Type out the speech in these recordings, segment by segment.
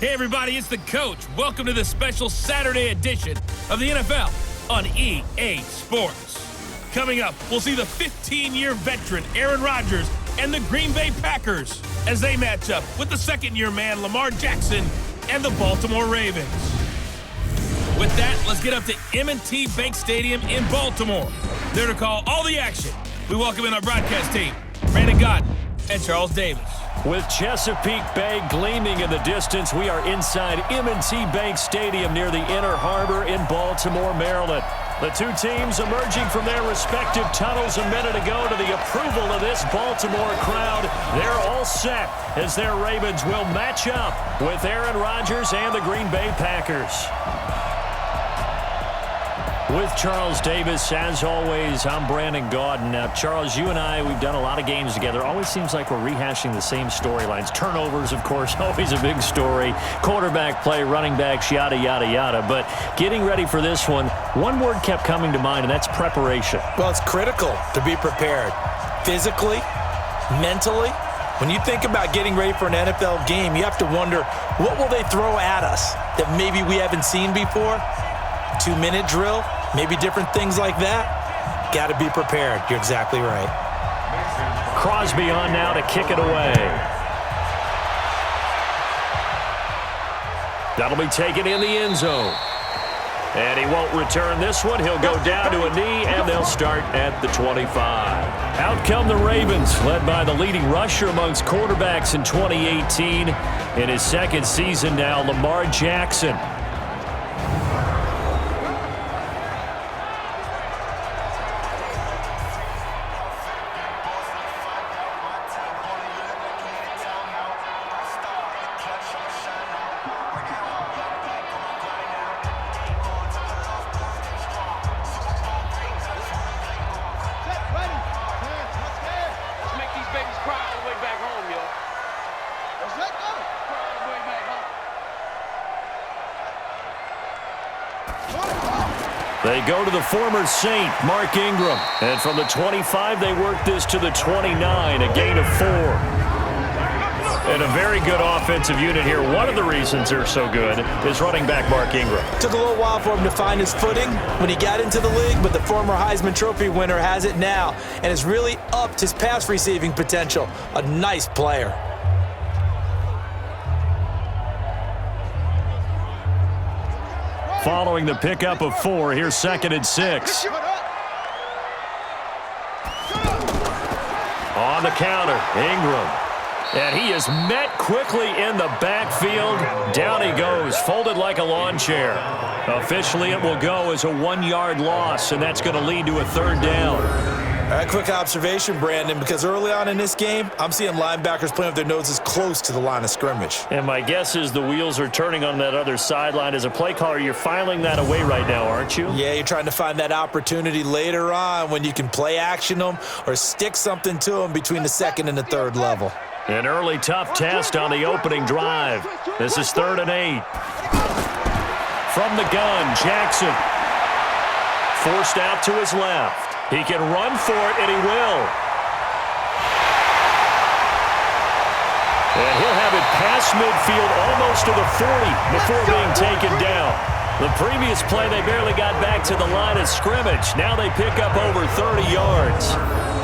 Hey everybody, it's the Coach. Welcome to the special Saturday edition of the NFL on EA Sports. Coming up, we'll see the 15-year veteran Aaron Rodgers and the Green Bay Packers as they match up with the second-year man Lamar Jackson and the Baltimore Ravens. With that, let's get up to M&T Bank Stadium in Baltimore. There to call all the action, we welcome in our broadcast team, Brandon Gott and Charles Davis. With Chesapeake Bay gleaming in the distance, we are inside M&T Bank Stadium near the Inner Harbor in Baltimore, Maryland. The two teams emerging from their respective tunnels a minute ago to the approval of this Baltimore crowd. They're all set as their Ravens will match up with Aaron Rodgers and the Green Bay Packers. With Charles Davis, as always, I'm Brandon Gaudin. Now, Charles, you and I, we've done a lot of games together. Always seems like we're rehashing the same storylines. Turnovers, of course, always a big story. Quarterback play, running backs, yada, yada, yada. But getting ready for this one word kept coming to mind, and that's preparation. Well, it's critical to be prepared. Physically, mentally. When you think about getting ready for an NFL game, you have to wonder, what will they throw at us that maybe we haven't seen before? 2-minute drill? Maybe different things like that. Got to be prepared. You're exactly right. Crosby on now to kick it away. That'll be taken in the end zone. And he won't return this one. He'll go down to a knee, and they'll start at the 25. Out come the Ravens, led by the leading rusher amongst quarterbacks in 2018. In his second season now, Lamar Jackson. They go to the former Saint, Mark Ingram. And from the 25, they work this to the 29, a gain of 4. And a very good offensive unit here. One of the reasons they're so good is running back Mark Ingram. Took a little while for him to find his footing when he got into the league, but the former Heisman Trophy winner has it now and has really upped his pass receiving potential. A nice player. Following the pickup of 4, here's 2nd and 6. On the counter, Ingram. And he is met quickly in the backfield. Down he goes, folded like a lawn chair. Officially, it will go as a 1-yard loss, and that's going to lead to a 3rd down. All right, quick observation, Brandon, because early on in this game, I'm seeing linebackers playing with their noses close to the line of scrimmage. And my guess is the wheels are turning on that other sideline. As a play caller, you're filing that away right now, aren't you? Yeah, you're trying to find that opportunity later on when you can play action them or stick something to them between the 2nd and the 3rd level. An early tough test on the opening drive. This is 3rd and 8. From the gun, Jackson. Forced out to his left. He can run for it, and he will. And he'll have it past midfield almost to the 40 before being taken down. The previous play, they barely got back to the line of scrimmage. Now they pick up over 30 yards.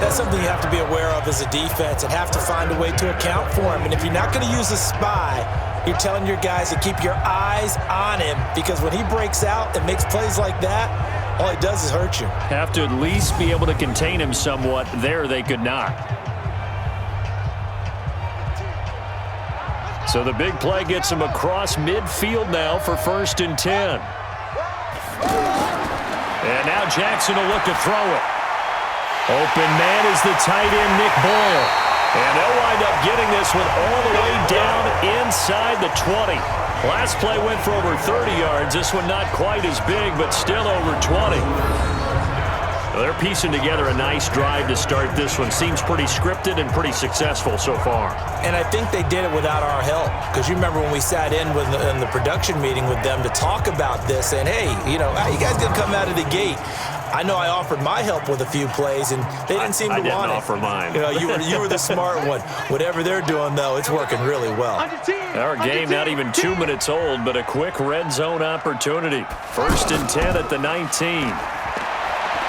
That's something you have to be aware of as a defense and have to find a way to account for him. And if you're not going to use a spy, you're telling your guys to keep your eyes on him, because when he breaks out and makes plays like that, all he does is hurt you. Have to at least be able to contain him somewhat. There they could not. So the big play gets him across midfield now for 1st and 10. And now Jackson will look to throw it. Open man is the tight end, Nick Boyle. And they'll wind up getting this one all the way down inside the 20. Last play went for over 30 yards. This one not quite as big, but still over 20. Well, they're piecing together a nice drive to start this one. Seems pretty scripted and pretty successful so far. And I think they did it without our help. Because you remember when we sat in the production meeting with them to talk about this, and hey, you know, how you guys going to come out of the gate? I know I offered my help with a few plays, and they didn't seem to want it. I didn't offer mine. You were the smart one. Whatever they're doing, though, it's working really well. Our game not even 2 minutes old, but a quick red zone opportunity. 1st and 10 at the 19.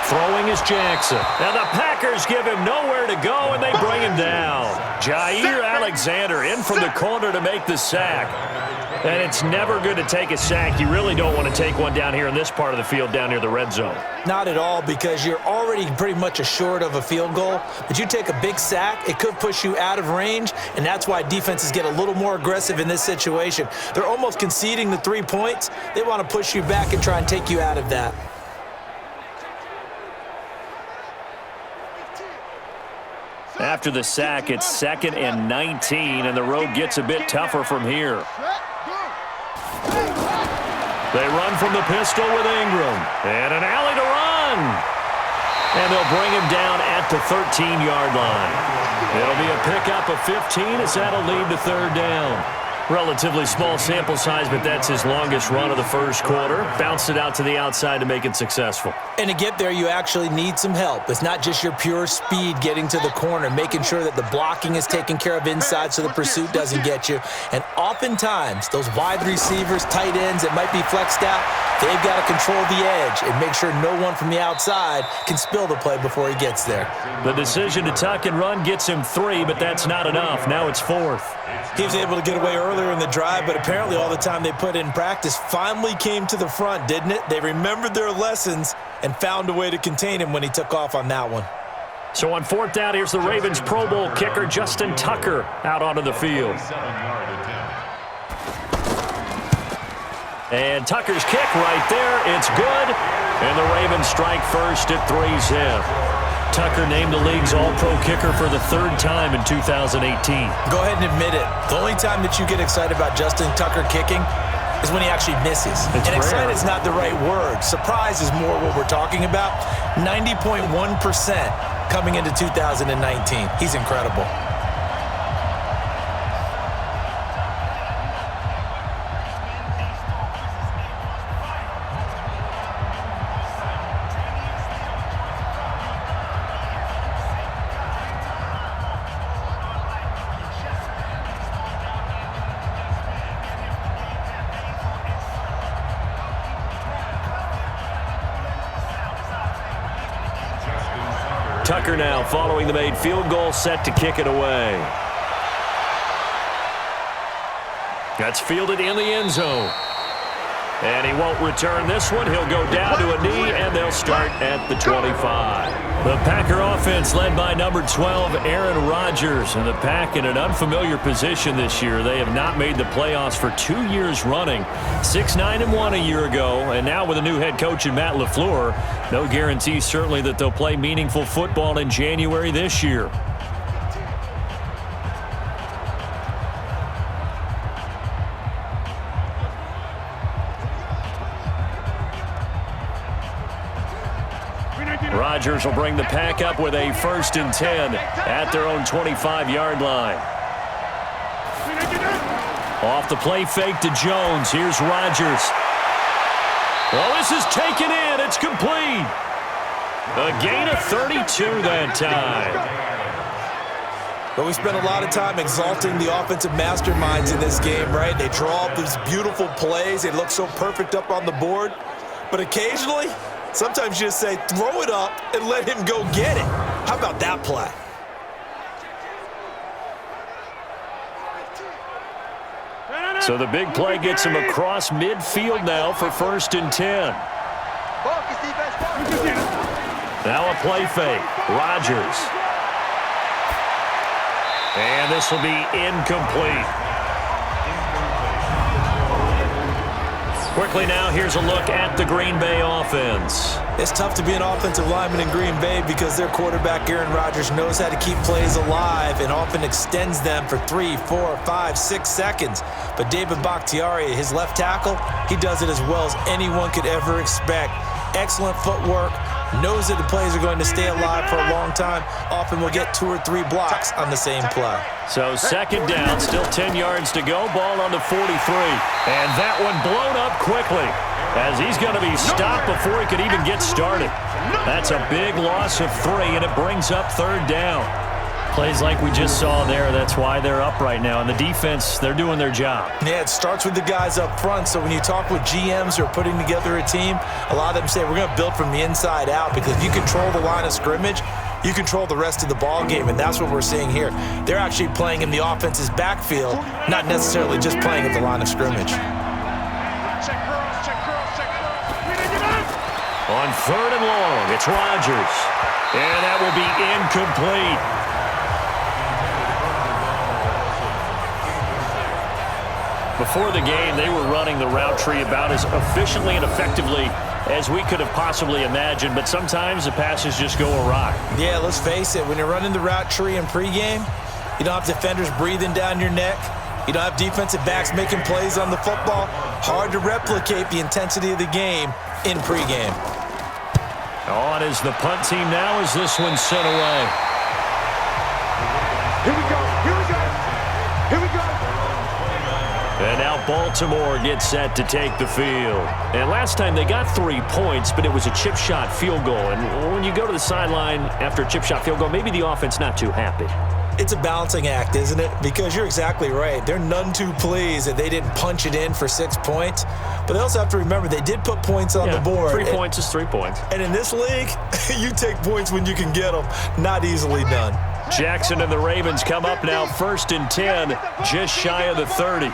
Throwing is Jackson. And the Packers give him nowhere to go, and they bring him down. Jair Alexander in from the corner to make the sack. And it's never good to take a sack. You really don't want to take one down here in this part of the field down near the red zone. Not at all, because you're already pretty much assured of a field goal. But you take a big sack, it could push you out of range, and that's why defenses get a little more aggressive in this situation. They're almost conceding the 3 points. They want to push you back and try and take you out of that. After the sack, it's 2nd and 19, and the road gets a bit tougher from here. They run from the pistol with Ingram. And an alley to run. And they'll bring him down at the 13-yard line. It'll be a pickup of 15 as that'll lead to 3rd down. Relatively small sample size, but that's his longest run of the first quarter. Bounced it out to the outside to make it successful. And to get there, you actually need some help. It's not just your pure speed getting to the corner, making sure that the blocking is taken care of inside so the pursuit doesn't get you. And oftentimes, those wide receivers, tight ends that might be flexed out, they've got to control the edge and make sure no one from the outside can spill the play before he gets there. The decision to tuck and run gets him 3, but that's not enough. Now it's 4th. He was able to get away earlier in the drive, but apparently all the time they put in practice finally came to the front, didn't it? They remembered their lessons and found a way to contain him when he took off on that one. So on 4th down, here's the Ravens Pro Bowl kicker Justin Tucker out onto the field. And Tucker's kick right there. It's good. And the Ravens strike first at 3-zip. Tucker named the league's all-pro kicker for the 3rd time in 2018. Go ahead and admit it. The only time that you get excited about Justin Tucker kicking is when he actually misses. And excited is not the right word. Surprise is more what we're talking about. 90.1% coming into 2019. He's incredible. Tucker now following the made field goal, set to kick it away. That's fielded in the end zone. And he won't return this one. He'll go down to a knee, and they'll start at the 25. The Packer offense led by number 12, Aaron Rodgers. And the Pack in an unfamiliar position this year. They have not made the playoffs for 2 years running. 6-9-1 a year ago, and now with a new head coach in Matt LaFleur. No guarantee certainly that they'll play meaningful football in January this year. Rodgers will bring the Pack up with a 1st and 10 at their own 25-yard line. Off the play fake to Jones. Here's Rodgers. Well, this is taken in. It's complete. A gain of 32 that time. But we spent a lot of time exalting the offensive masterminds in this game, right? They draw up these beautiful plays. They look so perfect up on the board. But occasionally, sometimes you just say, throw it up and let him go get it. How about that play? So the big play gets him across midfield now for 1st and 10. Now a play fake. Rodgers. And this will be incomplete. Quickly now, here's a look at the Green Bay offense. It's tough to be an offensive lineman in Green Bay because their quarterback, Aaron Rodgers, knows how to keep plays alive and often extends them for 3, 4, 5, 6 seconds. But David Bakhtiari, his left tackle, he does it as well as anyone could ever expect. Excellent footwork, knows that the plays are going to stay alive for a long time. Often will get 2 or 3 blocks on the same play. So 2nd down, still 10 yards to go. Ball on the 43. And that one blown up quickly. as he's going to be stopped before he could even get started. That's a big loss of 3, and it brings up 3rd down. Plays like we just saw there, that's why they're up right now. And the defense, they're doing their job. Yeah, it starts with the guys up front. So when you talk with GMs who are putting together a team, a lot of them say we're going to build from the inside out, because if you control the line of scrimmage, you control the rest of the ball game, and that's what we're seeing here. They're actually playing in the offense's backfield, not necessarily just playing at the line of scrimmage. On 3rd and long, it's Rodgers. And that will be incomplete. Before the game, they were running the route tree about as efficiently and effectively as we could have possibly imagined, but sometimes the passes just go awry. Yeah, let's face it. When you're running the route tree in pregame, you don't have defenders breathing down your neck. You don't have defensive backs making plays on the football. Hard to replicate the intensity of the game in pregame. On is the punt team now as this one's sent away. Here we go. Here we go. Here we go. And now Baltimore gets set to take the field. And last time they got 3 points, but it was a chip shot field goal. And when you go to the sideline after a chip shot field goal, maybe the offense not too happy. It's a balancing act, isn't it? Because you're exactly right. They're none too pleased that they didn't punch it in for 6 points. But they also have to remember they did put points on the board. 3 points is 3 points. And in this league, you take points when you can get them. Not easily done. Jackson and the Ravens come up now 1st and 10, just shy of the 30.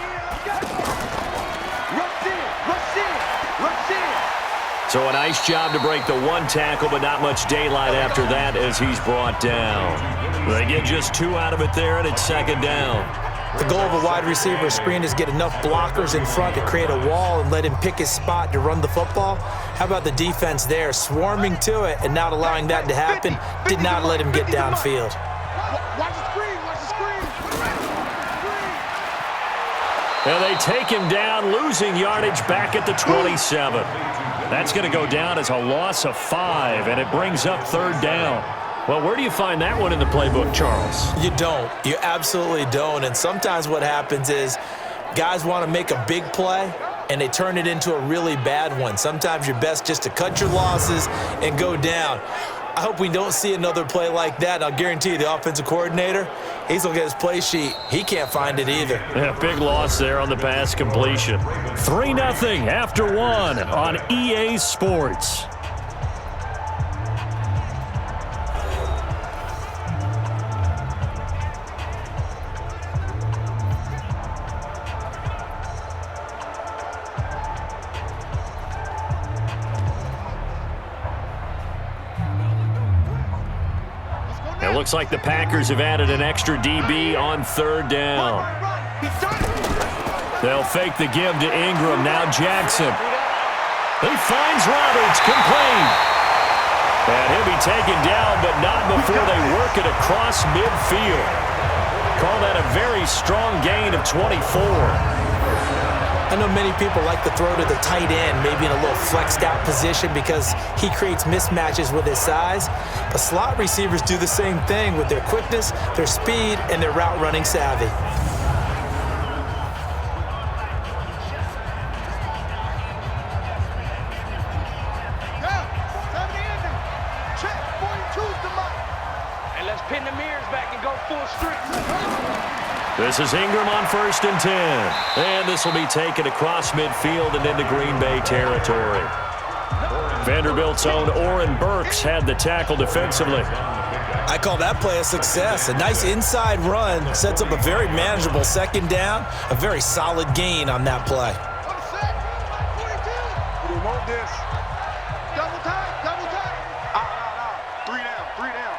So a nice job to break the 1 tackle, but not much daylight after that as he's brought down. They get just 2 out of it there, and it's 2nd down. The goal of a wide receiver screen is get enough blockers in front to create a wall and let him pick his spot to run the football. How about the defense there, swarming to it and not allowing that to happen? Did not let him get downfield. Watch the screen. Watch the screen. And they take him down, losing yardage back at the 27. That's going to go down as a loss of 5, and it brings up 3rd down. Well, where do you find that one in the playbook, Charles? You don't. You absolutely don't. And sometimes what happens is guys want to make a big play, and they turn it into a really bad one. Sometimes you're best just to cut your losses and go down. I hope we don't see another play like that. I'll guarantee you the offensive coordinator, he's looking at his play sheet. He can't find it either. Yeah, big loss there on the pass completion. 3-0 after 1 on EA Sports. It looks like the Packers have added an extra DB on 3rd down. They'll fake the give to Ingram. Now Jackson. He finds Roberts, complete. And he'll be taken down, but not before they work it across midfield. Call that a very strong gain of 24. I know many people like to throw to the tight end, maybe in a little flexed out position because he creates mismatches with his size. But slot receivers do the same thing with their quickness, their speed, and their route running savvy. And let's pin the mirrors back and go full street. This is Ingram on 1st and 10. And this will be taken across midfield and into Green Bay territory. Vanderbilt's own Oren Burks had the tackle defensively. I call that play a success. A nice inside run sets up a very manageable 2nd down. A very solid gain on that play. We want this. Double time. Three down.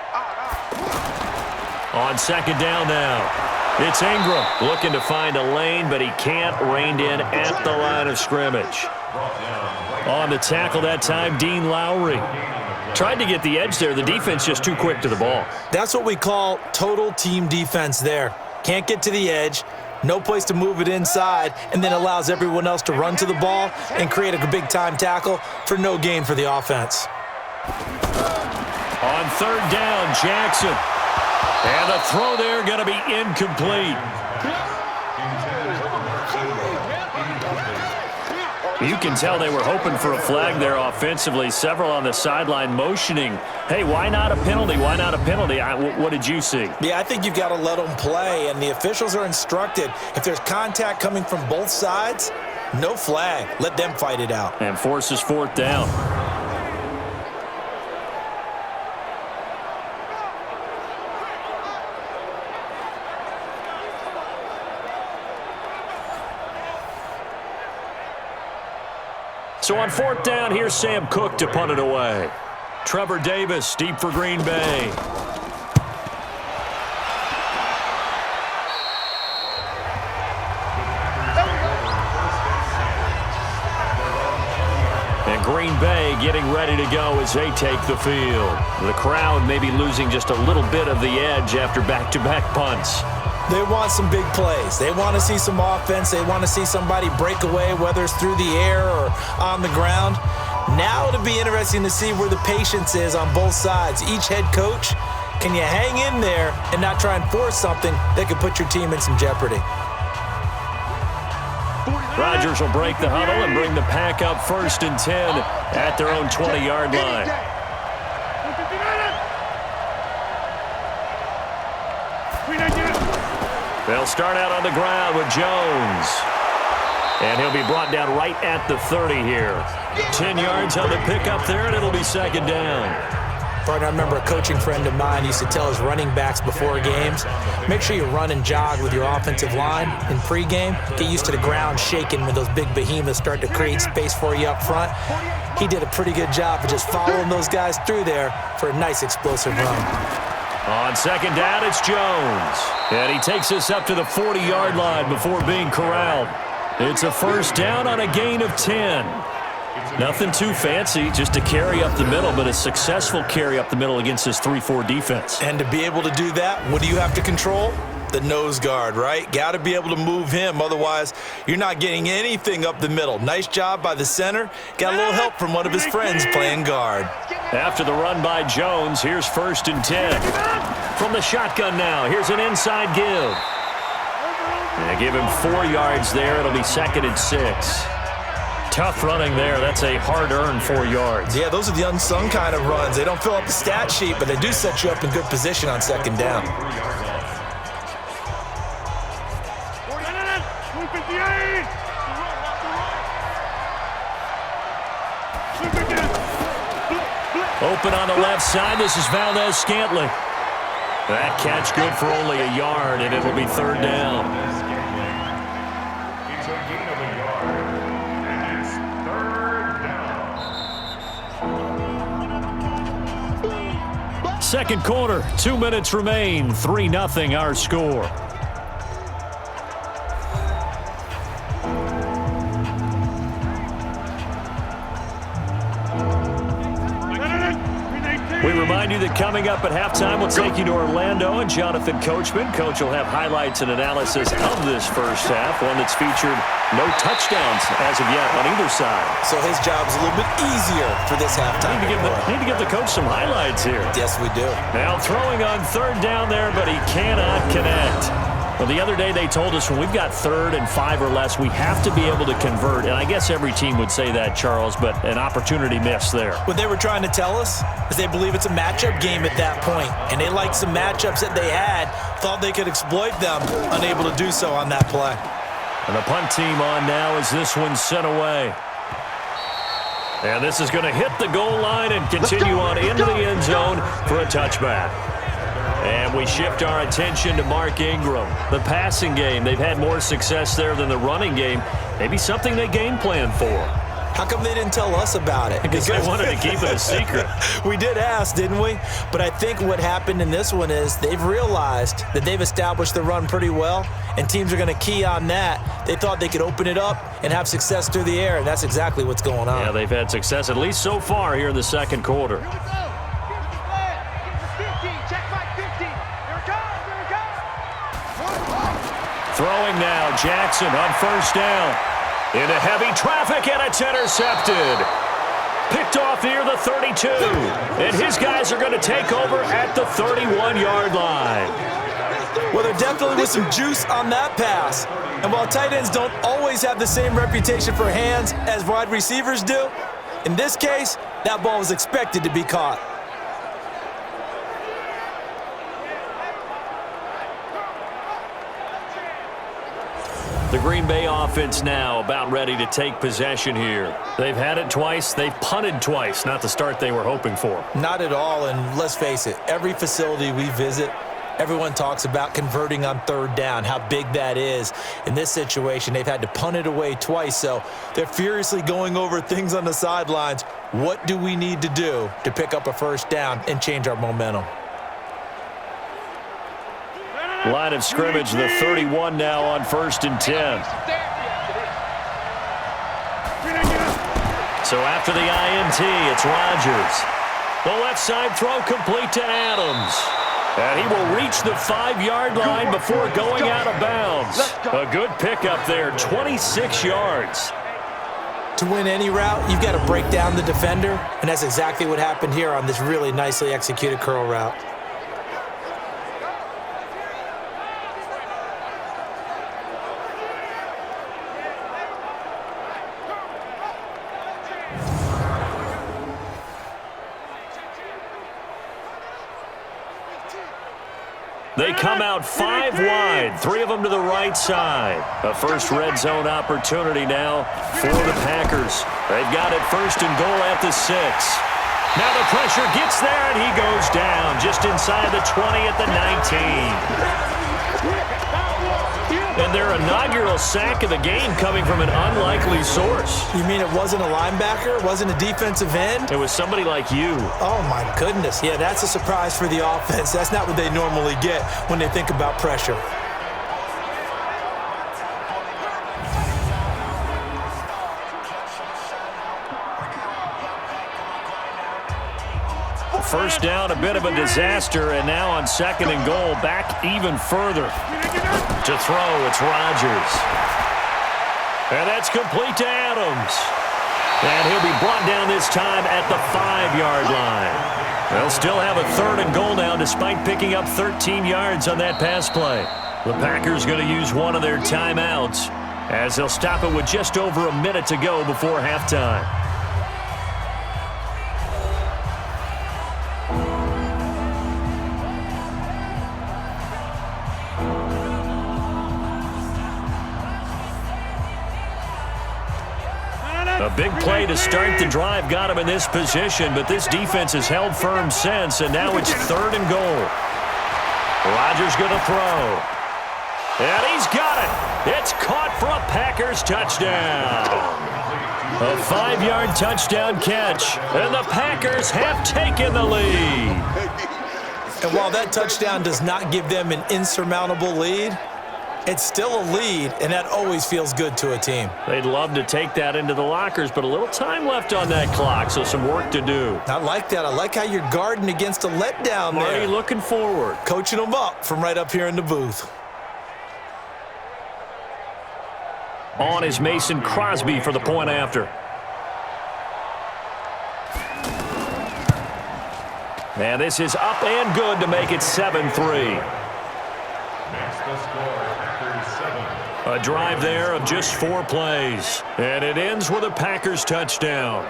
On 2nd down now. It's Ingram looking to find a lane, but he can't. Reined in at the line of scrimmage. On the tackle that time, Dean Lowry. Tried to get the edge there. The defense just too quick to the ball. That's what we call total team defense there. Can't get to the edge, no place to move it inside, and then allows everyone else to run to the ball and create a big-time tackle for no gain for the offense. On 3rd down, Jackson. And the throw there going to be incomplete. You can tell they were hoping for a flag there offensively. Several on the sideline motioning, hey, why not a penalty? Why not a penalty? What did you see? Yeah, I think you've got to let them play, and the officials are instructed, if there's contact coming from both sides, no flag. Let them fight it out. And forces fourth down. So on fourth down, here's Sam Cook to punt it away. Trevor Davis deep for Green Bay. And Green Bay getting ready to go as they take the field. The crowd maybe losing just a little bit of the edge after back-to-back punts. They want some big plays. They want to see some offense. They want to see somebody break away, whether it's through the air or on the ground. Now it'll be interesting to see where the patience is on both sides. Each head coach, can you hang in there and not try and force something that could put your team in some jeopardy? Rodgers will break the huddle and bring the pack up 1st and 10 at their own 20-yard line. They'll start out on the ground with Jones. And he'll be brought down right at the 30 here. 10 yards on the pickup there, and it'll be 2nd down. Partner, I remember a coaching friend of mine used to tell his running backs before games, make sure you run and jog with your offensive line in pregame. Get used to the ground shaking when those big behemoths start to create space for you up front. He did a pretty good job of just following those guys through there for a nice explosive run. On 2nd down, it's Jones. And he takes us up to the 40-yard line before being corralled. It's a 1st down on a gain of 10. Nothing too fancy, just a carry up the middle, but a successful carry up the middle against this 3-4 defense. And to be able to do that, what do you have to control? The nose guard, right? Got to be able to move him. Otherwise, you're not getting anything up the middle. Nice job by the center. Got a little help from one of his friends playing guard. After the run by Jones, here's 1st and 10. From the shotgun now, here's an inside give. And give him 4 yards there. It'll be 2nd and 6. Tough running there. That's a hard-earned 4 yards. Yeah, those are the unsung kind of runs. They don't fill up the stat sheet, but they do set you up in good position on 2nd down. Open on the left side. This is Valdez-Scantling. That catch good for only a yard, and it'll be 3rd down. It's a gain of a yard, and it's 3rd down. Second quarter, 2 minutes remain. 3-0 our score. We remind you that coming up at halftime, we'll take you to Orlando and Jonathan Coachman. Coach will have highlights and analysis of this first half, one that's featured no touchdowns as of yet on either side. So his job's a little bit easier for this halftime. Need to give the coach some highlights here. Yes, we do. Now throwing on 3rd down there, but he cannot connect. Well, the other day they told us when we've got 3rd and 5 or less, we have to be able to convert. And I guess every team would say that, Charles, but an opportunity missed there. What they were trying to tell us is they believe it's a matchup game at that point. And they liked some matchups that they had, thought they could exploit them, unable to do so on that play. And the punt team on now as this one's sent away. And this is going to hit the goal line and continue on into the end zone for a touchback. And we shift our attention to Mark Ingram. The passing game, they've had more success there than the running game. Maybe something they game plan for. How come they didn't tell us about it? Because they wanted to keep it a secret. We did ask, didn't we? But I think what happened in this one is they've realized that they've established the run pretty well, and teams are going to key on that. They thought they could open it up and have success through the air, and that's exactly what's going on. Yeah, they've had success, at least so far here in the second quarter. Throwing now, Jackson on 1st down. Into heavy traffic, and it's intercepted. Picked off near the 32. And his guys are going to take over at the 31-yard line. Well, there definitely was some juice on that pass. And while tight ends don't always have the same reputation for hands as wide receivers do, in this case, that ball was expected to be caught. The Green Bay offense now about ready to take possession here. They've had it twice. They've punted twice. Not the start they were hoping for. Not at all, and let's face it, every facility we visit, everyone talks about converting on third down, how big that is. In this situation, they've had to punt it away twice, so they're furiously going over things on the sidelines. What do we need to do to pick up a first down and change our momentum? Line of scrimmage, the 31 now on 1st and 10. So after the INT, it's Rodgers. The left side throw complete to Adams. And he will reach the 5-yard line before going out of bounds. A good pickup there, 26 yards. To win any route, you've got to break down the defender, and that's exactly what happened here on this really nicely executed curl route. They come out 5 wide, 3 of them to the right side. A first red zone opportunity now for the Packers. They've got it 1st and goal at the 6. Now the pressure gets there, and he goes down just inside the 20 at the 19. And their inaugural sack of the game coming from an unlikely source. You mean it wasn't a linebacker? It wasn't a defensive end? It was somebody like you. Oh, my goodness. Yeah, that's a surprise for the offense. That's not what they normally get when they think about pressure. First down, a bit of a disaster, and now on 2nd and goal, back even further. To throw, it's Rodgers. And that's complete to Adams. And he'll be brought down this time at the 5-yard line. They'll still have a 3rd and goal now despite picking up 13 yards on that pass play. The Packers going to use one of their timeouts as they'll stop it with just over a minute to go before halftime. A big play to start the drive got him in this position, but this defense has held firm since, and now it's 3rd and goal. Rodgers going to throw. And he's got it. It's caught for a Packers touchdown. A 5-yard touchdown catch, and the Packers have taken the lead. And while that touchdown does not give them an insurmountable lead, it's still a lead, and that always feels good to a team. They'd love to take that into the lockers, but a little time left on that clock, so some work to do. I like that. I like how you're guarding against a letdown there. Marty looking forward. Coaching them up from right up here in the booth. On is Mason Crosby for the point after. And this is up and good to make it 7-3. A drive there of just 4 plays. And it ends with a Packers touchdown.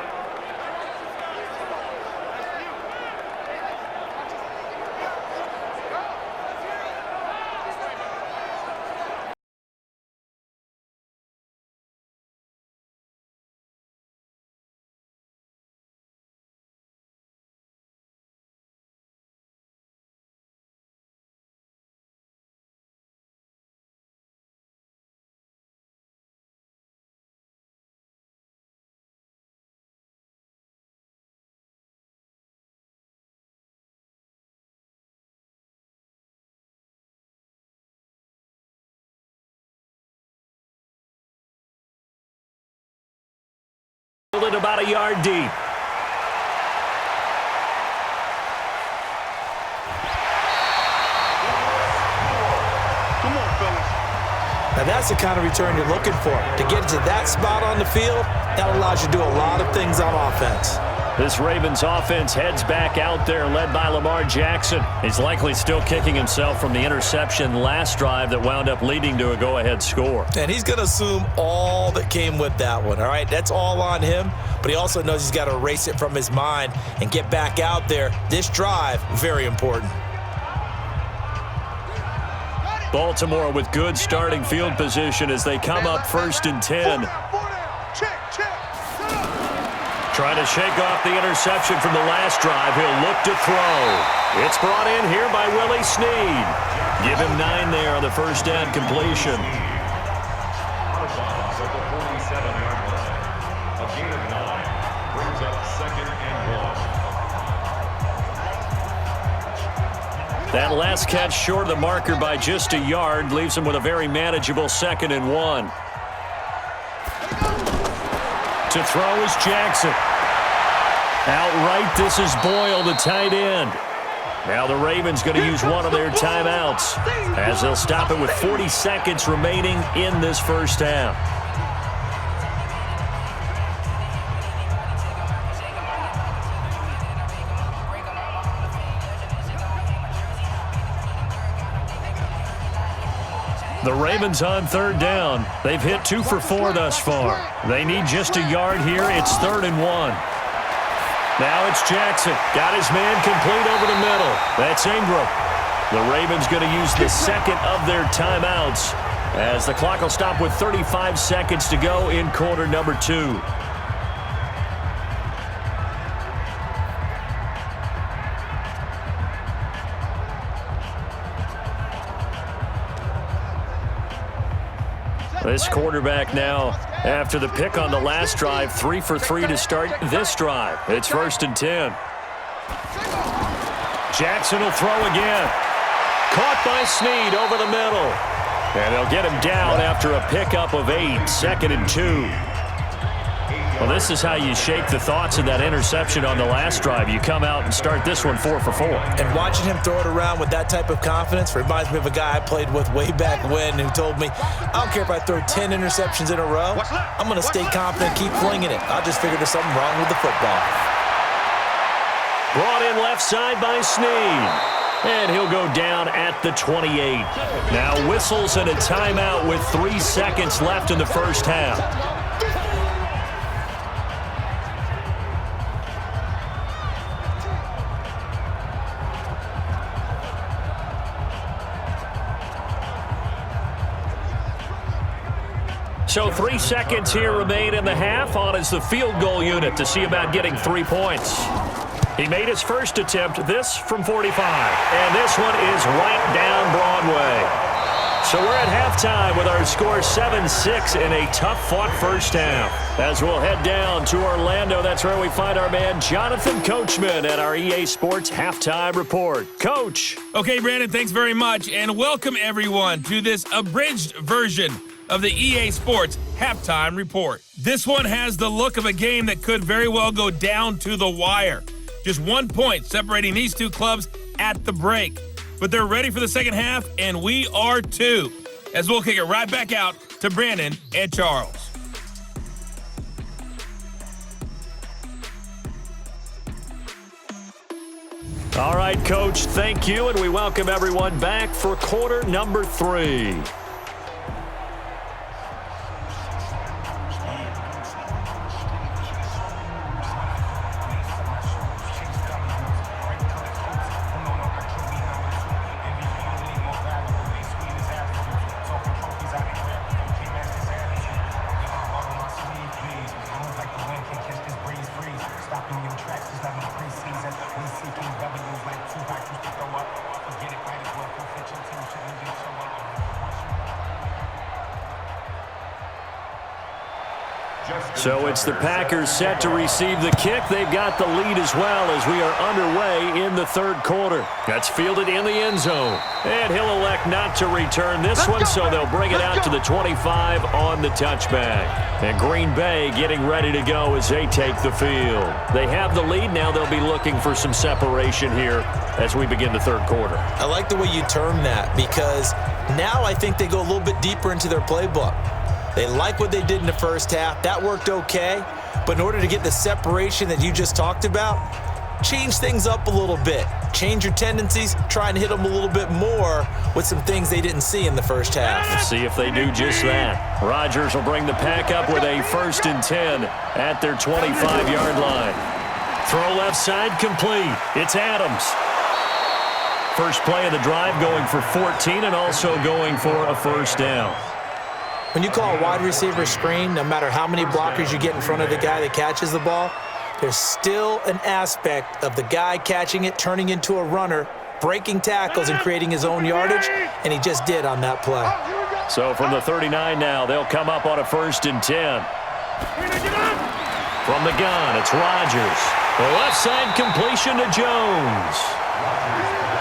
It about a yard deep. Now that's the kind of return you're looking for. To get to that spot on the field, that allows you to do a lot of things on offense. This Ravens offense heads back out there, led by Lamar Jackson. He's likely still kicking himself from the interception last drive that wound up leading to a go-ahead score. And he's going to assume all that came with that one, all right? That's all on him, but he also knows he's got to erase it from his mind and get back out there. This drive, very important. Baltimore with good starting field position as they come up 1st and 10. Trying to shake off the interception from the last drive. He'll look to throw. It's brought in here by Willie Snead. Give him 9 there on the first down completion. That last catch short of the marker by just a yard leaves him with a very manageable 2nd and 1. To throw is Jackson. Outright, this is Boyle, the tight end. Now the Ravens going to use one of their timeouts as they'll stop it with 40 seconds remaining in this first half. The Ravens on 3rd down. They've hit 2 for 4 thus far. They need just a yard here. It's 3rd and 1. Now it's Jackson. Got his man complete over the middle. That's Ingram. The Ravens going to use the 2nd of their timeouts as the clock will stop with 35 seconds to go in quarter number 2. This quarterback now, after the pick on the last drive, 3 for 3 to start this drive. It's 1st and 10. Jackson will throw again. Caught by Snead over the middle. And they'll get him down after a pickup of 8, 2nd and 2. Well, this is how you shake the thoughts of that interception on the last drive. You come out and start this one 4 for 4. And watching him throw it around with that type of confidence reminds me of a guy I played with way back when who told me, I don't care if I throw 10 interceptions in a row. I'm going to stay confident, keep flinging it. I just figured there's something wrong with the football. Brought in left side by Snead. And he'll go down at the 28. Now whistles and a timeout with 3 seconds left in the first half. So 3 seconds here remain in the half. On is the field goal unit to see about getting 3 points. He made his first attempt, this from 45. And this one is right down Broadway. So we're at halftime with our score 7-6 in a tough-fought first half. As we'll head down to Orlando, that's where we find our man Jonathan Coachman at our EA Sports Halftime Report. Coach. Okay, Brandon, thanks very much. And welcome, everyone, to this abridged version of the EA Sports Halftime Report. This one has the look of a game that could very well go down to the wire. Just 1 point separating these two clubs at the break. But they're ready for the second half, and we are too. As we'll kick it right back out to Brandon and Charles. All right, Coach, thank you, and we welcome everyone back for quarter number 3. So it's the Packers set to receive the kick. They've got the lead as well as we are underway in the third quarter. That's fielded in the end zone. And he'll elect not to return this one, so they'll bring it out to the 25 on the touchback. And Green Bay getting ready to go as they take the field. They have the lead. Now they'll be looking for some separation here as we begin the third quarter. I like the way you term that because now I think they go a little bit deeper into their playbook. They like what they did in the first half. That worked okay. But in order to get the separation that you just talked about, change things up a little bit. Change your tendencies, try and hit them a little bit more with some things they didn't see in the first half. Let's see if they do just that. Rodgers will bring the pack up with a 1st and 10 at their 25-yard line. Throw left side complete. It's Adams. First play of the drive going for 14 and also going for a first down. When you call a wide receiver screen, no matter how many blockers you get in front of the guy that catches the ball, there's still an aspect of the guy catching it, turning into a runner, breaking tackles and creating his own yardage, and he just did on that play. So from the 39 now, they'll come up on a 1st and 10. From the gun, it's Rodgers. The left side completion to Jones.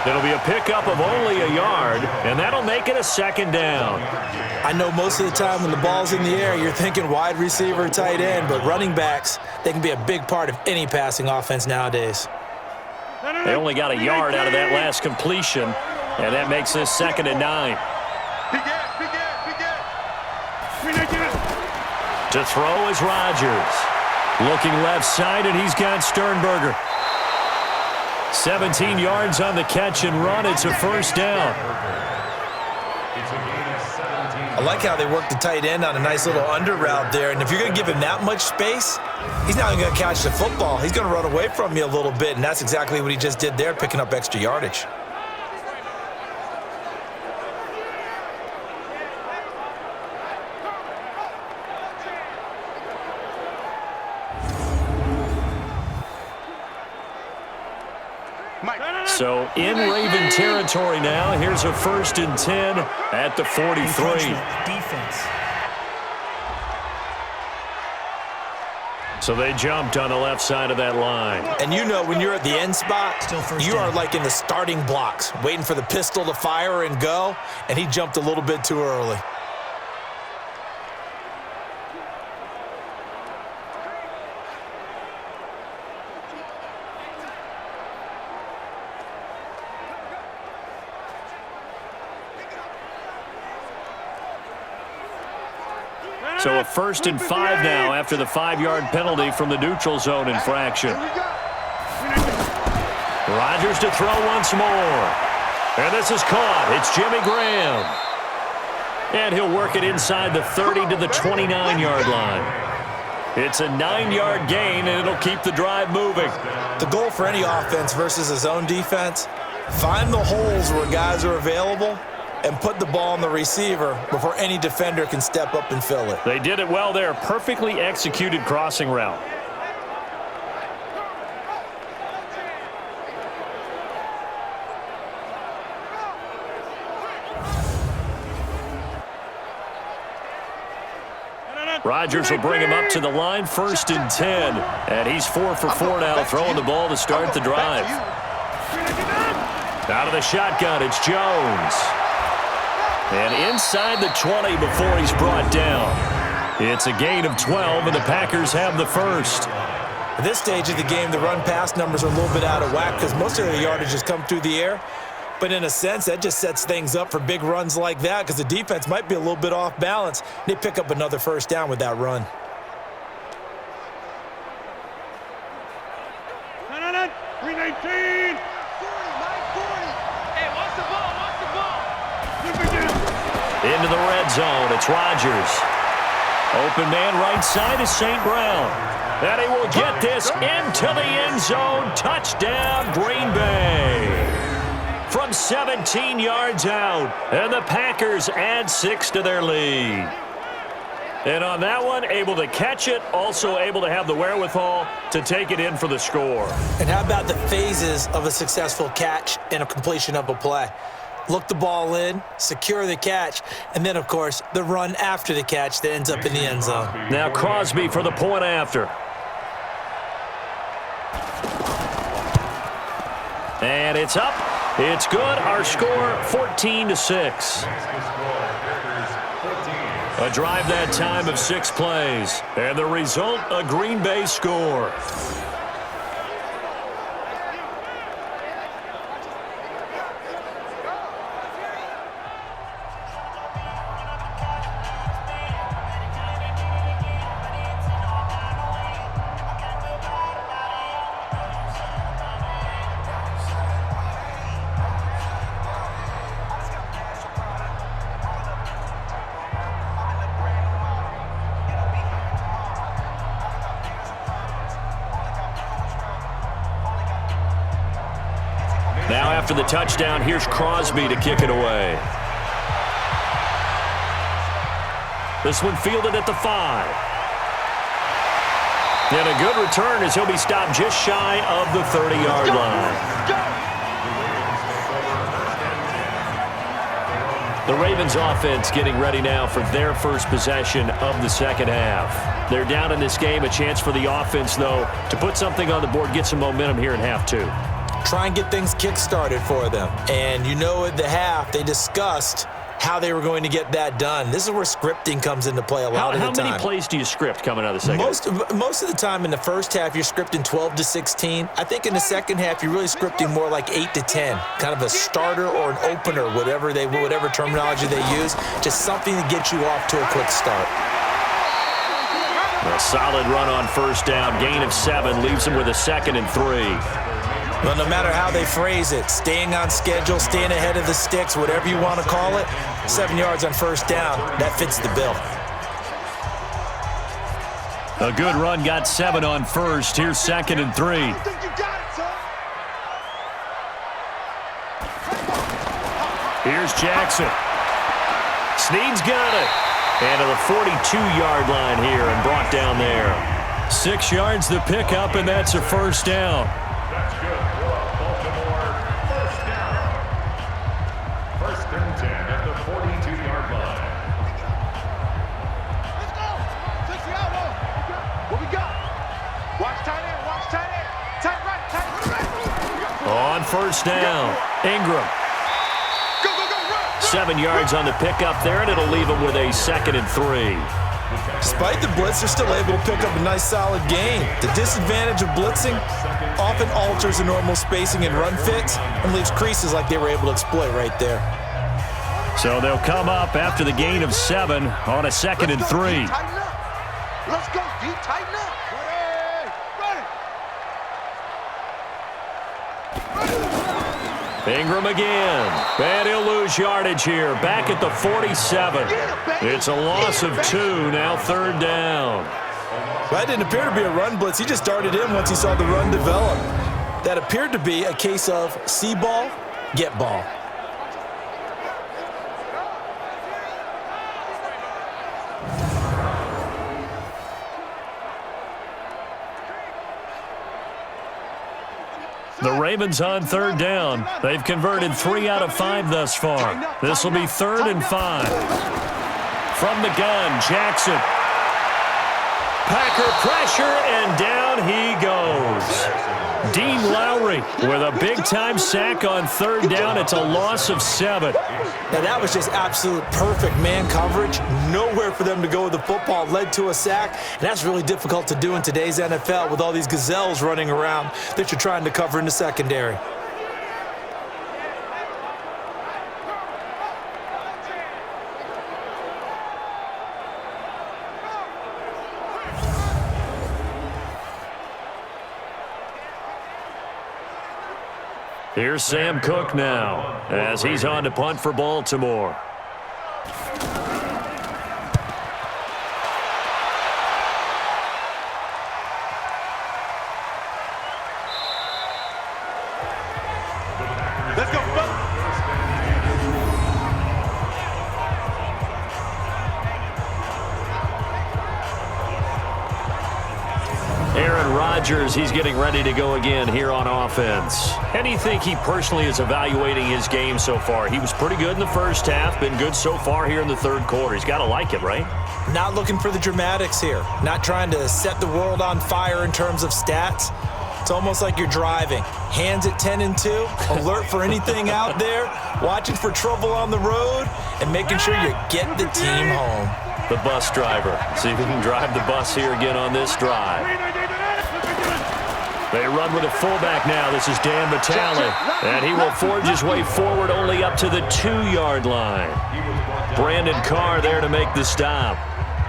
It'll be a pickup of only a yard, and that'll make it a 2nd down. I know most of the time when the ball's in the air, you're thinking wide receiver, tight end, but running backs, they can be a big part of any passing offense nowadays. They only got a yard out of that last completion, and that makes this 2nd and 9. To throw is Rodgers. Looking left side, and he's got Sternberger. 17 yards on the catch and run. It's a 1st down. I like how they work the tight end on a nice little under route there. And if you're going to give him that much space, he's not going to catch the football. He's going to run away from you a little bit, and that's exactly what he just did there, picking up extra yardage. So in Raven territory now, here's a 1st and 10 at the 43. Defense. So they jumped on the left side of that line. And you know when you're at the end spot, you are like in the starting blocks, waiting for the pistol to fire and go, and he jumped a little bit too early. So a 1st and 5 now after the 5-yard penalty from the neutral zone infraction. Rodgers to throw once more. And this is caught. It's Jimmy Graham. And he'll work it inside the 30 to the 29-yard line. It's a 9-yard gain, and it'll keep the drive moving. The goal for any offense versus his own defense, find the holes where guys are available and put the ball on the receiver before any defender can step up and fill it. They did it well there. Perfectly executed crossing route. Rodgers will bring him up to the line, 1st and 10. And he's 4 for 4 now, throwing the ball to start the drive. Out of the shotgun, it's Jones. And inside the 20 before he's brought down. It's a gain of 12, and the Packers have the first. At this stage of the game, the run-pass numbers are a little bit out of whack because most of the yardage has come through the air. But in a sense, that just sets things up for big runs like that because the defense might be a little bit off balance. They pick up another first down with that run. Into the red zone, it's Rodgers. Open man right side is St. Brown. And he will get this into the end zone. Touchdown, Green Bay. From 17 yards out, and the Packers add 6 to their lead. And on that one, able to catch it, also able to have the wherewithal to take it in for the score. And how about the phases of a successful catch and a completion of a play? Look the ball in, secure the catch, and then, of course, the run after the catch that ends up in the end zone. Now Crosby for the point after. And it's up. It's good. Our score, 14-6. A drive that time of 6 plays. And the result, a Green Bay score. After the touchdown, here's Crosby to kick it away. This one fielded at the 5. And a good return as he'll be stopped just shy of the 30-yard line. The Ravens offense getting ready now for their first possession of the second half. They're down in this game. A chance for the offense, though, to put something on the board, get some momentum here in half 2. Try and get things kick-started for them. And you know at the half, they discussed how they were going to get that done. This is where scripting comes into play a lot of the time. How many plays do you script coming out of the second? Most of the time in the first half, you're scripting 12 to 16. I think in the second half, you're really scripting more like 8 to 10. Kind of a starter or an opener, whatever terminology they use. Just something to get you off to a quick start. A solid run on first down. Gain of 7 leaves them with a 2nd and 3. Well, no matter how they phrase it, staying on schedule, staying ahead of the sticks, whatever you want to call it, 7 yards on first down, that fits the bill. A good run, got 7 on first. Here's 2nd and 3. Here's Jackson. Snead's got it. And to the 42-yard line here and brought down there. 6 yards the pickup, and that's a first down. That's good for Baltimore. First down. 1st and 10 at the 42-yard line. Let's go. 60 out. What we got? Watch tight end. Watch tight end. Tight right. Tight right. On first down, Ingram. Go, go, go. Run. 7 yards on the pickup there, and it'll leave him with a 2nd and 3. Despite the blitz, they're still able to pick up a nice, solid gain. The disadvantage of blitzing often alters the normal spacing and run fits and leaves creases like they were able to exploit right there. So they'll come up after the gain of 7 on a 2nd and 3. Tighten up. Let's go, D. Tighten up. Ingram again. And he'll lose yardage here. Back at the 47. It's a loss of 2. Now 3rd down. That didn't appear to be a run blitz. He just darted in once he saw the run develop. That appeared to be a case of see ball, get ball. The Ravens on 3rd down. They've converted 3 out of 5 thus far. This will be 3rd and 5. From the gun, Jackson. Packer pressure, and down he goes. Dean Lowry with a big-time sack on 3rd down. It's a loss of 7. Now, that was just absolute perfect man coverage. Nowhere for them to go with the football. Led to a sack, and that's really difficult to do in today's NFL with all these gazelles running around that you're trying to cover in the secondary. Here's Sam Cook now as he's on to punt for Baltimore. Let's go, Aaron Rodgers, he's getting ready to go again here on offense. How do you think he personally is evaluating his game so far? He was pretty good in the first half, been good so far here in the 3rd quarter. He's got to like it, right? Not looking for the dramatics here. Not trying to set the world on fire in terms of stats. It's almost like you're driving. Hands at 10 and 2, alert for anything out there, watching for trouble on the road, and making sure you get the team home. The bus driver. See if he can drive the bus here again on this drive. They run with a fullback now. This is Dan Vitale. And he will forge his way forward only up to the 2-yard line. Brandon Carr there to make the stop.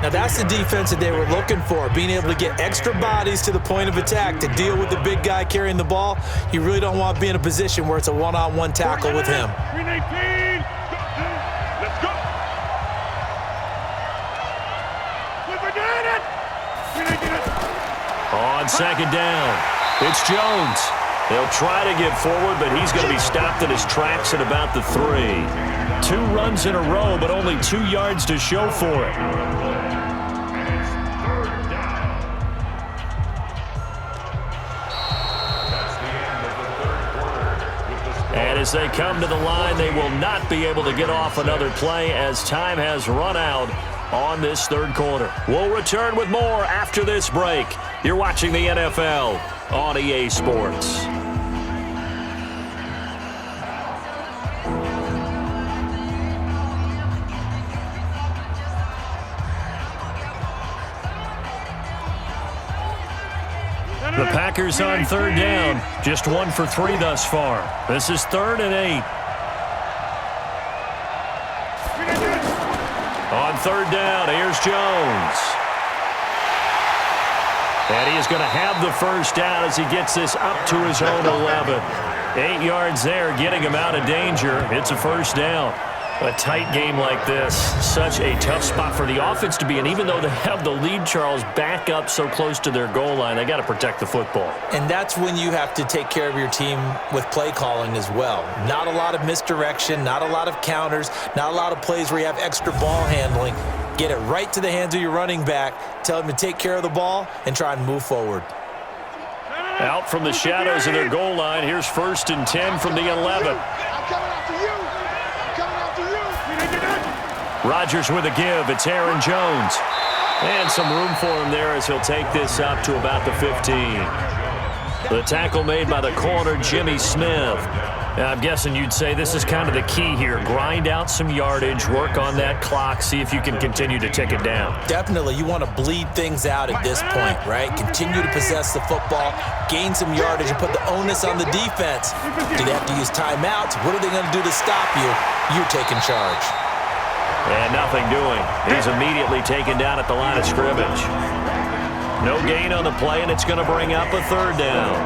Now that's the defense that they were looking for, being able to get extra bodies to the point of attack to deal with the big guy carrying the ball. You really don't want to be in a position where it's a one-on-one tackle with him. 319. Let's go. We're doing it. 319. On 2nd down, it's Jones. They'll try to get forward, but he's going to be stopped in his tracks at about the 3. 2 runs in a row, but only 2 yards to show for it. And as they come to the line, they will not be able to get off another play as time has run out on this third quarter. We'll return with more after this break. You're watching the NFL on EA Sports. The Packers on third down. Just 1 for 3 thus far. This is 3rd and 8. On third down, here's Jones. And he is going to have the first down as he gets this up to his own 11. 8 yards there, getting him out of danger. It's a first down. A tight game like this, such a tough spot for the offense to be in. Even though they have the lead, Charles, back up so close to their goal line, they got to protect the football. And that's when you have to take care of your team with play calling as well. Not a lot of misdirection, not a lot of counters, not a lot of plays where you have extra ball handling. Get it right to the hands of your running back, tell him to take care of the ball, and try and move forward. Out from the shadows of their goal line, here's 1st and 10 from the 11. Rodgers with a give. It's Aaron Jones. And some room for him there as he'll take this up to about the 15. The tackle made by the corner, Jimmy Smith. Now, I'm guessing you'd say this is kind of the key here. Grind out some yardage, work on that clock, see if you can continue to tick it down. Definitely. You want to bleed things out at this point, right? Continue to possess the football, gain some yardage, and put the onus on the defense. Do they have to use timeouts? What are they going to do to stop you? You're taking charge. And nothing doing. He's immediately taken down at the line of scrimmage. No gain on the play, and it's going to bring up a 3rd down.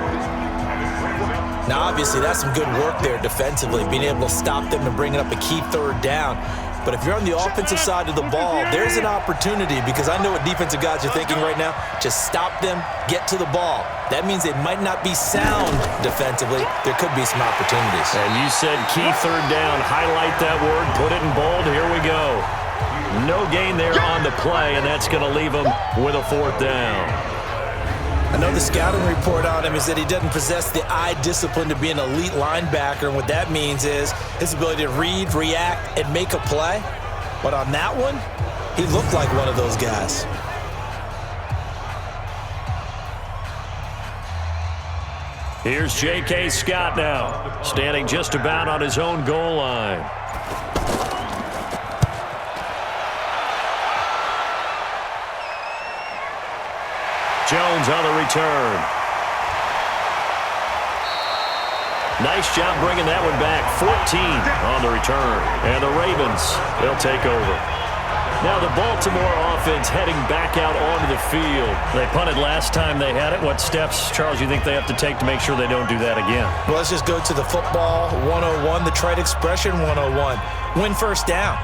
Now, obviously, that's some good work there defensively, being able to stop them and bringing up a key 3rd down. But if you're on the offensive side of the ball, there's an opportunity because I know what defensive guys are thinking right now. Just stop them, get to the ball. That means they might not be sound defensively. There could be some opportunities. And you said key 3rd down. Highlight that word. Put it in bold. Here we go. No gain there on the play, and that's going to leave them with a 4th down. I know the scouting report on him is that he doesn't possess the eye discipline to be an elite linebacker, and what that means is his ability to read, react, and make a play. But on that one, he looked like one of those guys. Here's J.K. Scott now, standing just about on his own goal line. Jones on the return. Nice job bringing that one back. 14 on the return. And the Ravens, they'll take over. Now the Baltimore offense heading back out onto the field. They punted last time they had it. What steps, Charles, you think they have to take to make sure they don't do that again? Well, let's just go to the football 101, the trade expression 101. Win first down.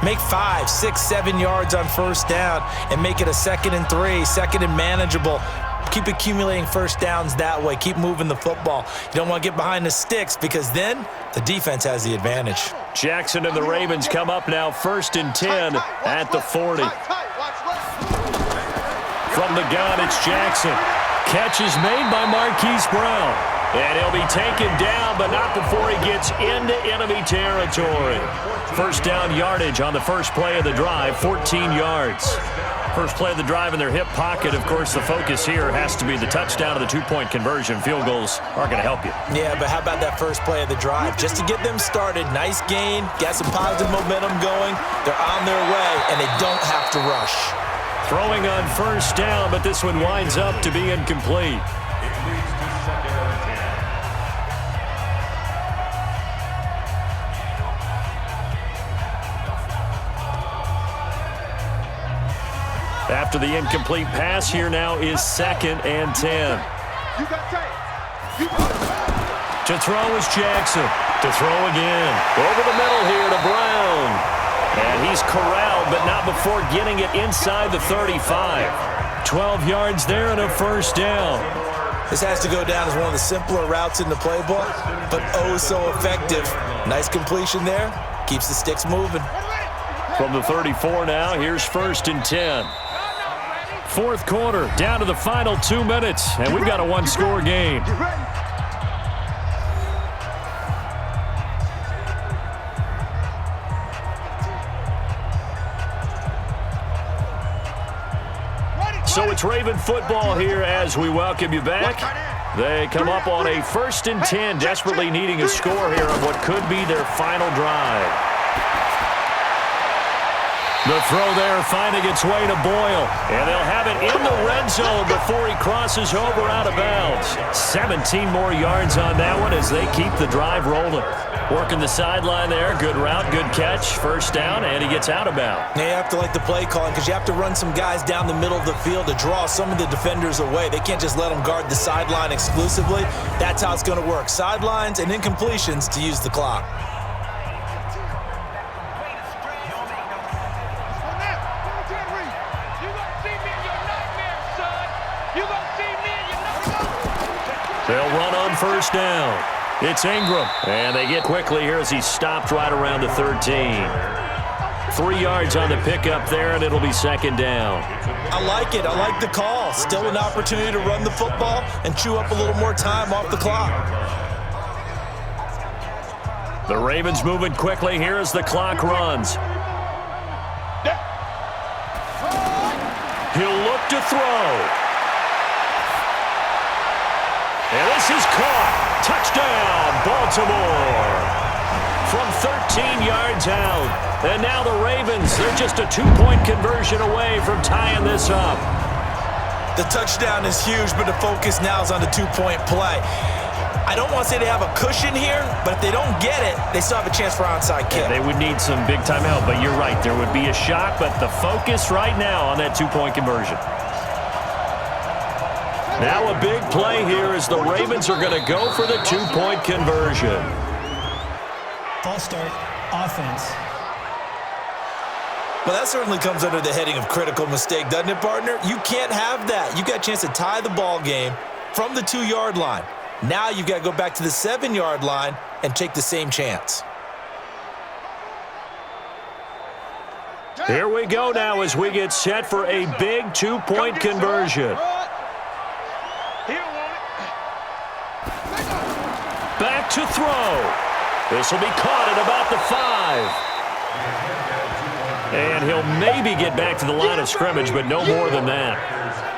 Make 5, 6, 7 yards on first down and make it a 2nd and 3, 2nd and manageable. Keep accumulating first downs that way. Keep moving the football. You don't want to get behind the sticks because then the defense has the advantage. Jackson and the Ravens come up now 1st and 10 at the 40. From the gun, it's Jackson. Catch is made by Marquise Brown. And he'll be taken down, but not before he gets into enemy territory. First down yardage on the first play of the drive, 14 yards. First play of the drive in their hip pocket. Of course, the focus here has to be the touchdown of the 2-point conversion. Field goals aren't going to help you. Yeah, but how about that first play of the drive? Just to get them started, nice gain, got some positive momentum going. They're on their way, and they don't have to rush. Throwing on first down, but this one winds up to be incomplete. After the incomplete pass, here now is 2nd and 10. To throw is Jackson. To throw again. Over the middle here to Brown. And he's corralled, but not before getting it inside the 35. 12 yards there and a first down. This has to go down as one of the simpler routes in the playbook, but oh so effective. Nice completion there. Keeps the sticks moving. From the 34 now, here's 1st and 10. Fourth quarter, down to the final 2 minutes, and we've got a one-score game. So it's Raven football here as we welcome you back. They come up on a 1st and 10, desperately needing a score here on what could be their final drive. The throw there finding its way to Boyle, and they'll have it in the red zone before he crosses over out of bounds. 17 more yards on that one as they keep the drive rolling. Working the sideline there, good route, good catch, first down, and he gets out of bounds. You have to like the play calling because you have to run some guys down the middle of the field to draw some of the defenders away. They can't just let them guard the sideline exclusively. That's how it's going to work. Sidelines and incompletions to use the clock. They'll run on first down. It's Ingram, and they get quickly here as he's stopped right around the 13. 3 yards on the pickup there, and it'll be second down. I like it. I like the call. Still an opportunity to run the football and chew up a little more time off the clock. The Ravens moving quickly here as the clock runs. He'll look to throw. And this is caught. Touchdown, Baltimore. From 13 yards out. And now the Ravens, they're just a two-point conversion away from tying this up. The touchdown is huge, but the focus now is on the two-point play. I don't want to say they have a cushion here, but if they don't get it, they still have a chance for onside kick. They would need some big-time help, but you're right. There would be a shot, but the focus right now on that two-point conversion. Now a big play here as the Ravens are going to go for the two-point conversion. False start, offense. Well, that certainly comes under the heading of critical mistake, doesn't it, partner? You can't have that. You got a chance to tie the ball game from the 2-yard line. Now you've got to go back to the 7-yard line and take the same chance. Here we go now as we get set for a big two-point conversion. Back to throw. This will be caught at about the 5. And he'll maybe get back to the line of scrimmage, but no more than that.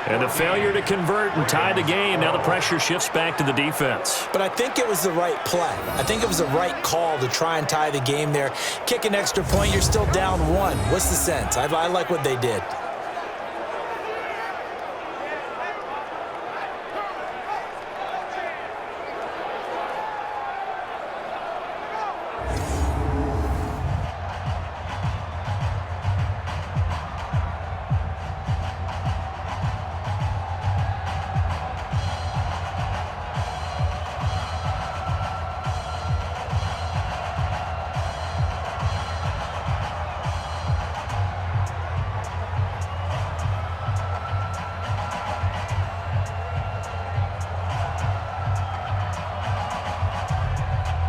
And a failure to convert and tie the game. Now the pressure shifts back to the defense. But I think it was the right play. I think it was the right call to try and tie the game there. Kick an extra point, you're still down 1. What's the sense? I like what they did.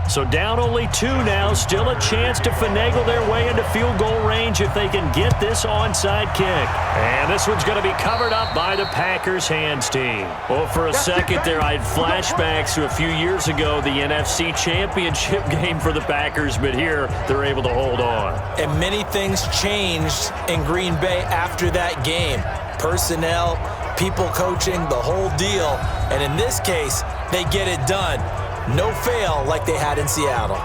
So down only 2 now, still a chance to finagle their way into field goal range if they can get this onside kick. And this one's going to be covered up by the Packers hands team. Well, for a second there, I had flashbacks to a few years ago, the NFC Championship game for the Packers, but here they're able to hold on. And many things changed in Green Bay after that game. Personnel, people coaching, the whole deal. And in this case, they get it done. No fail like they had in Seattle.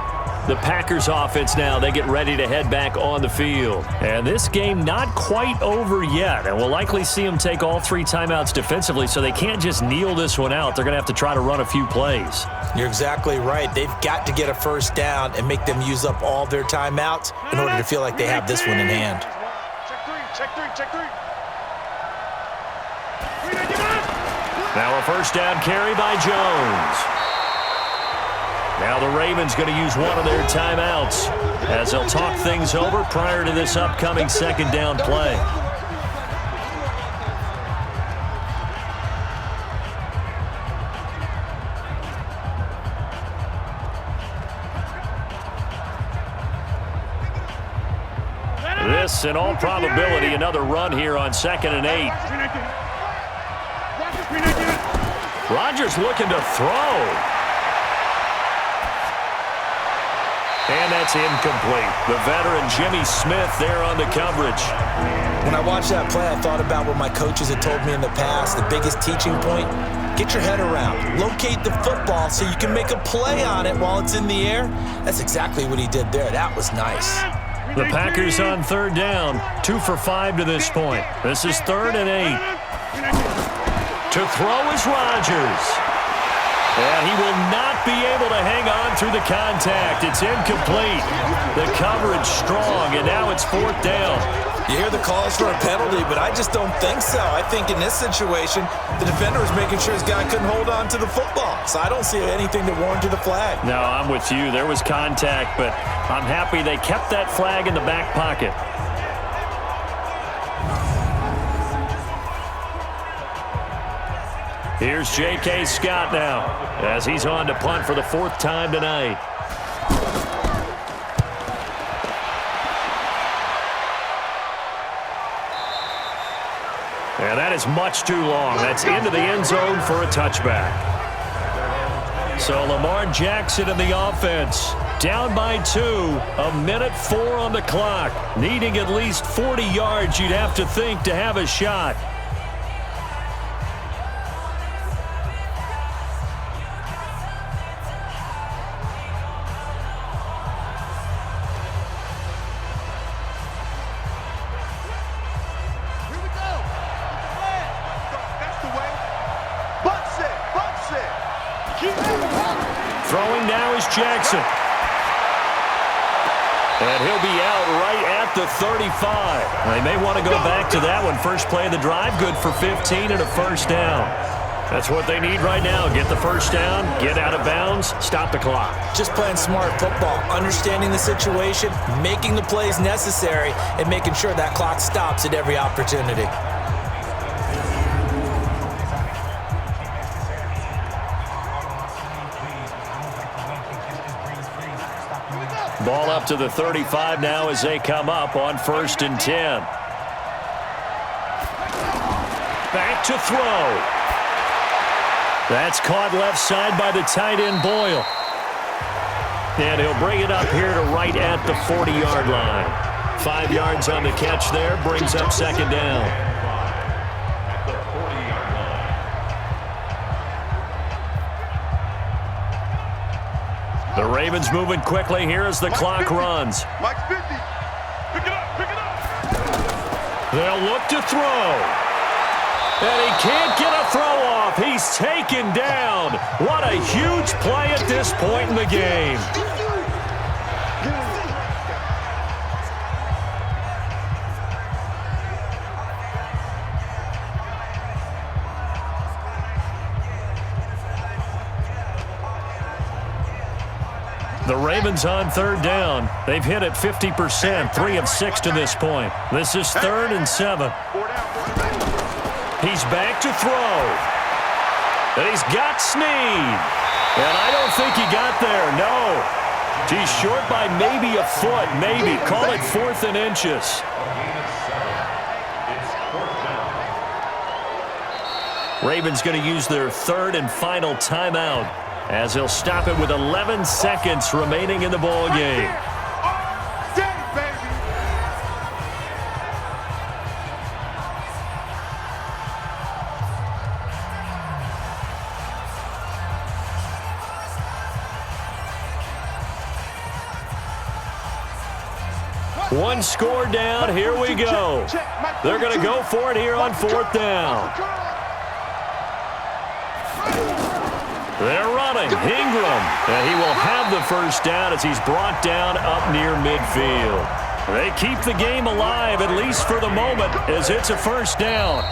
The Packers offense now, they get ready to head back on the field. And this game not quite over yet. And we'll likely see them take all 3 timeouts defensively, so they can't just kneel this one out. They're going to have to try to run a few plays. You're exactly right. They've got to get a first down and make them use up all their timeouts in order to feel like they have this one in hand. Check three. Now a first down carry by Jones. Now the Ravens going to use one of their timeouts as they'll talk things over prior to this upcoming second down play. this. In all probability, another run here on 2nd and 8. Rodgers looking to throw. And that's incomplete. The veteran Jimmy Smith there on the coverage. When I watched that play, I thought about what my coaches had told me in the past. The biggest teaching point, get your head around. Locate the football so you can make a play on it while it's in the air. That's exactly what he did there. That was nice. The Packers on 3rd down. 2 for 5 to this point. This is 3rd and 8. To throw is Rodgers. And he will not be able to hang on through the contact. It's incomplete. The coverage strong, and now it's 4th down. You hear the calls for a penalty, but I just don't think so. I think in this situation, the defender was making sure his guy couldn't hold on to the football. So I don't see anything to warrant the flag. No, I'm with you. There was contact, but I'm happy they kept that flag in the back pocket. Here's J.K. Scott now as he's on to punt for the 4th time tonight. And that is much too long. That's into the end zone for a touchback. So Lamar Jackson in the offense. Down by 2. 1:04 on the clock. Needing at least 40 yards, you'd have to think, to have a shot. Throwing now is Jackson. And he'll be out right at the 35. They may want to go back to that one. First play of the drive, good for 15 and a 1st down. That's what they need right now. Get the 1st down, get out of bounds, stop the clock. Just playing smart football, understanding the situation, making the plays necessary, and making sure that clock stops at every opportunity. Ball up to the 35 now as they come up on 1st and 10. Back to throw. That's caught left side by the tight end Boyle. And he'll bring it up here to right at the 40-yard line. 5 yards on the catch there, brings up 2nd down. The Ravens moving quickly here as the clock runs. Mike's 50. Pick it up, pick it up. They'll look to throw. And he can't get a throw off. He's taken down. What a huge play at this point in the game. The Ravens on 3rd down. They've hit it 50%, 3 of 6 to this point. This is 3rd and 7. He's back to throw. And he's got Snead. And I don't think he got there, no. He's short by maybe a foot, maybe. Call it 4th and inches. Ravens going to use their 3rd and final timeout, as he'll stop it with 11 seconds remaining in the ball game. One score down, here we go. They're going to go for it here on 4th down. They're running. Ingram. And he will have the 1st down as he's brought down up near midfield. They keep the game alive, at least for the moment, as it's a 1st down.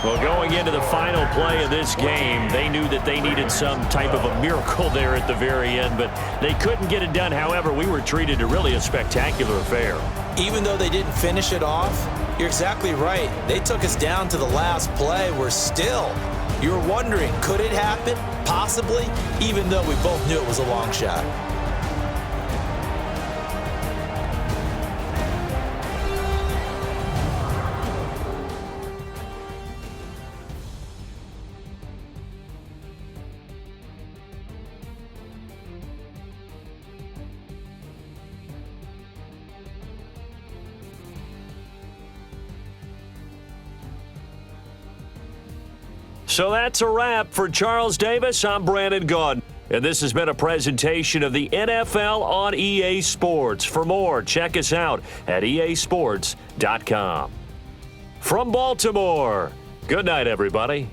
Well, going into the final play of this game, they knew that they needed some type of a miracle there at the very end, but they couldn't get it done. However, we were treated to really a spectacular affair. Even though they didn't finish it off, you're exactly right. They took us down to the last play. We're still. You were wondering, could it happen? Possibly, even though we both knew it was a long shot. So that's a wrap. For Charles Davis, I'm Brandon Gaudin. And this has been a presentation of the NFL on EA Sports. For more, check us out at easports.com. From Baltimore, good night, everybody.